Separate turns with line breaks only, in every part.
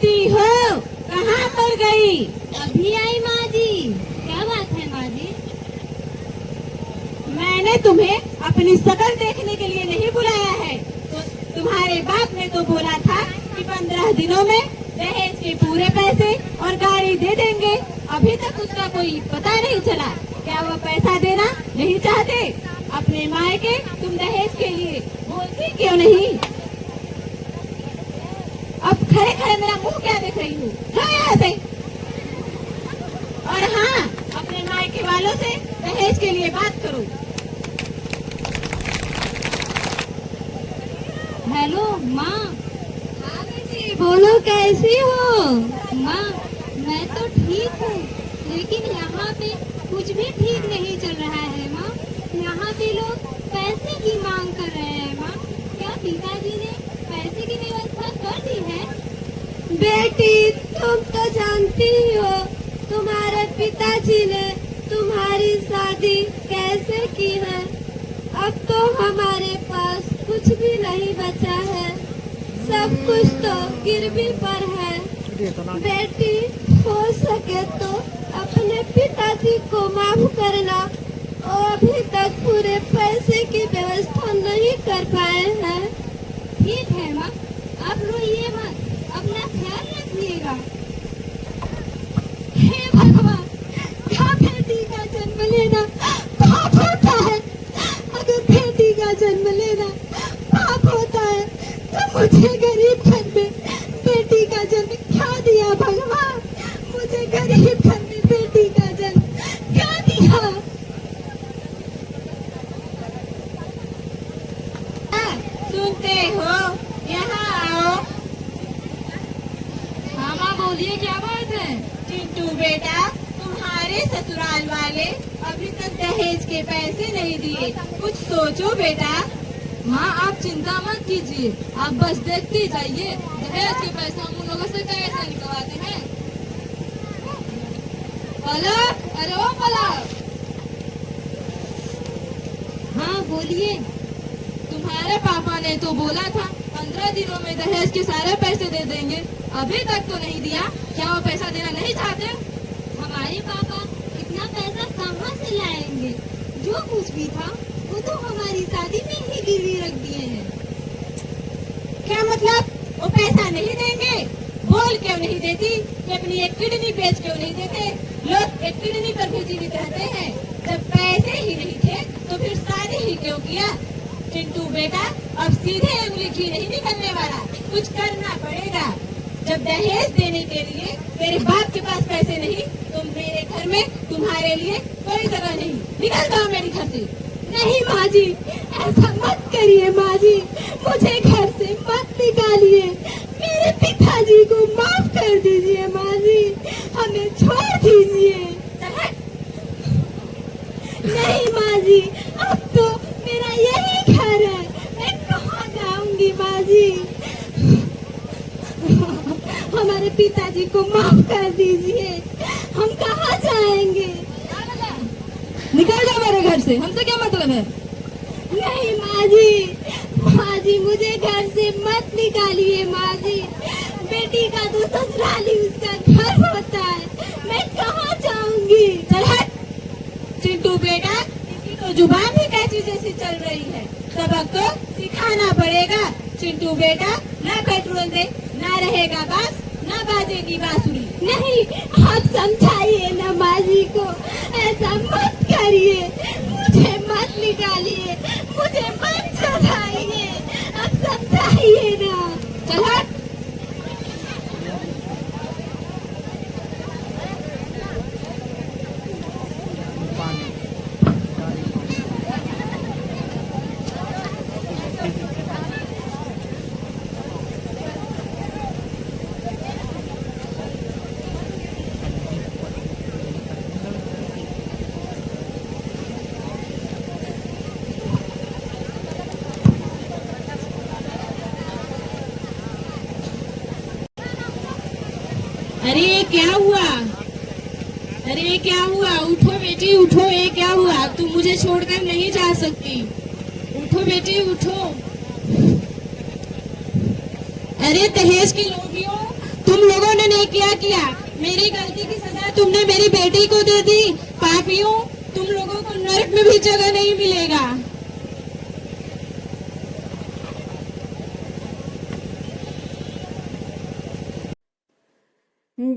बेटी हो, कहाँ पर गई?
अभी आई माँ जी। क्या बात है माँ जी?
मैंने तुम्हें अपनी शकल देखने के लिए नहीं बुलाया है। तो तुम्हारे बाप ने तो बोला था कि 15 दिनों में दहेज के पूरे पैसे और गाड़ी दे देंगे। अभी तक उसका कोई पता नहीं चला। क्या वो पैसा देना नहीं चाहते? अपने मायके तुम दहेज के लिए बोलती क्यों नहीं? अब खड़े खड़े मेरा मुंह क्या देख रही हूँ? हाँ यहाँ से। और हाँ, अपने मायके वालों से दहेज के लिए बात करो।
हेलो माँ।
हाँ बेटी, बोलो कैसी हो?
माँ मैं तो ठीक हूँ, लेकिन यहाँ पे कुछ भी ठीक नहीं चल रहा है माँ। यहाँ पे लोग पैसे की मांग कर रहे हैं माँ। क्या पिताजी ने पैसे की व्यवस्था कर दी है?
बेटी, तुम तो जानती ही हो तुम्हारे पिताजी ने तुम्हारी शादी कैसे की है। अब तो हमारे पास कुछ भी नहीं बचा है, सब कुछ तो गिरवी पर है। बेटी, हो सके तो अपने पिताजी को माफ करना। और अभी तक पूरे पैसे की व्यवस्था नहीं कर पाए हैं।
ठीक है माँ, आप रोइए मत, अपना ख्याल रखिएगा।
हे भगवान, क्या बेटी का जन्म लेना पाप होता है? अगर बेटी का जन्म लेना पाप होता है तो मुझे गरीब घर में बेटी का जन्म क्या दिया भगवान? मुझे गरीब घर में बेटी का जन्म क्या दिया? सुनते हो? यहाँ आओ।
हाँ माँ बोलिए, क्या बात है?
चिंटू बेटा, तुम्हारे ससुराल वाले अभी तक दहेज के पैसे नहीं दिए। कुछ सोचो बेटा।
माँ आप चिंता मत कीजिए, आप बस देखते जाइए दहेज के पैसे हम उन लोगों से कैसे निकलवाते हैं। पलक, अरे ओ पलक। हाँ बोलिए। तुम्हारे पापा ने तो बोला था 15 दिनों में दहेज के सारे पैसे दे देंगे, अभी तक तो नहीं दिया। क्या वो पैसा देना नहीं चाहते? हमारे पापा इतना पैसा कहाँ से लाएंगे? जो कुछ भी था वो तो हमारी शादी में ही गिरवी रख दिए हैं।
क्या मतलब? वो पैसा नहीं देंगे? बोल क्यों नहीं देती कि अपनी एक किडनी बेच क्यों नहीं देते? लोग एक किडनी पर भी जीवित रहते हैं। जब पैसे ही नहीं थे तो फिर शादी ही क्यों किया? चिंटू बेटा, अब सीधे उंगली घी नहीं निकलने वाला, कुछ करना पड़ेगा। जब दहेज देने के लिए तेरे बाप के पास पैसे नहीं तो मेरे घर में तुम्हारे लिए कोई जगह नहीं। निकल जाओ मेरे घर से। नहीं माँ जी, ऐसा मत करिए माँ जी, मुझे घर से मत निकालिए। मेरे पिताजी को माफ कर दीजिए माँ जी, हमें छोड़ दीजिए। नहीं माँ जी, अब तो मेरा यही घर है, मैं कहाँ जाऊंगी माँ जी? हमारे पिताजी को माफ कर दीजिए, हम कहाँ जाएंगे?
निकल जाओ मेरे घर से, हमसे क्या मतलब है?
नहीं माँ जी मुझे घर से मत निकालिए माँ जी। बेटी का तो ससुराल ही उसका घर होता है, मैं कहाँ जाऊंगी? चल हट। चिंटू बेटा, इसकी तो जुबान ही कैसी जैसी चल रही है, सबक तो सिखाना पड़ेगा। चिंटू बेटा, ना पेट्रोल दे, ना रहेगा बास, ना बाजेगी बांसुरी। नहीं, आप समझाइए ना माँ जी को, ऐसा मत करिए, मुझे मत निकालिए, मुझे मत चलाइए, आप समझाइए ना। चल हट। अरे क्या हुआ? अरे क्या हुआ? उठो बेटी उठो, ये क्या हुआ? तुम मुझे छोड़कर नहीं जा सकती। उठो बेटी उठो। अरे दहेज के लोभियों, तुम लोगों ने किया मेरी गलती की सजा तुमने मेरी बेटी को दे दी। पापियों, तुम लोगों को नरक में भी जगह नहीं मिलेगा।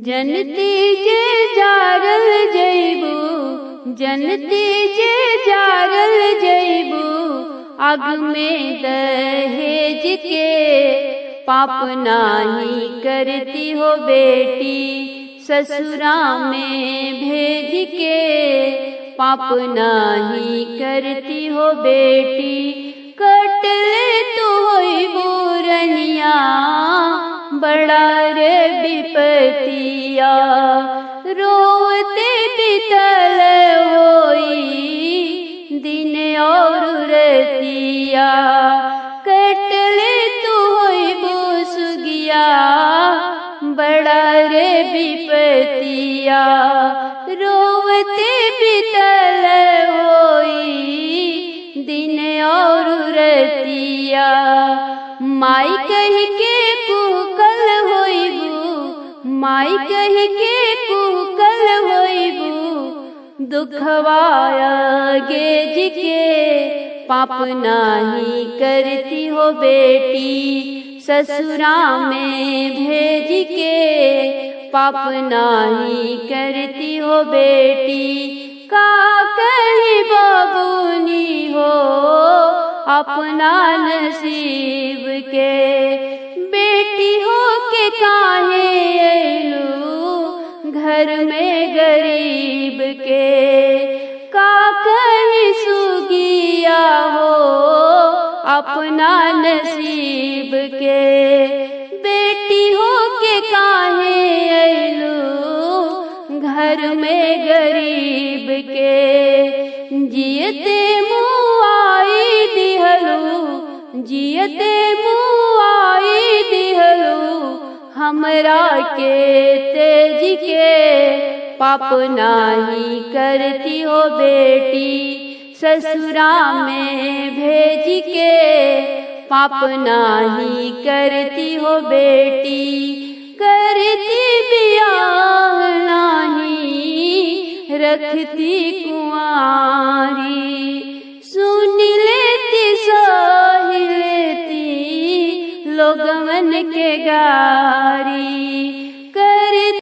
जनती जे जारल जइबू, जनती जे जारल जइबू, आग में दहेज के पाप नाही करती हो बेटी, ससुरा में भेज के पाप नाही करती हो बेटी। कटले तो होइबू रनिया, बड़ा रे विपतिया, रोते बितल होई दिन और रतिया। कटले तो होइबू सुगिया, बड़ा रे विपतिया, रोते बितल होई दिन और रतिया। माई कह के कुकल होइबू, माई कह के कुकल होइबू, दुखवाया गेज के पाप नाही करती हो बेटी, ससुरा में भेज के पाप नाही करती हो बेटी। का कही बाबूनी हो अपना नसीब के, बेटी हो के काहे अइलू घर में गरीब के। का कही सुगिया हो अपना नसीब के, बेटी हो के काहे अइलू घर में गरीब के। जियते मुआई दिहलू, जियते मुआई दिहलू, हमरा के तेज के पाप नाही करती हो बेटी, ससुरा में भेज के पाप नाही करती हो बेटी। करती बियाह नाही रखती कुंवारी, सुन लेती सह लेती लोगवन के गारी।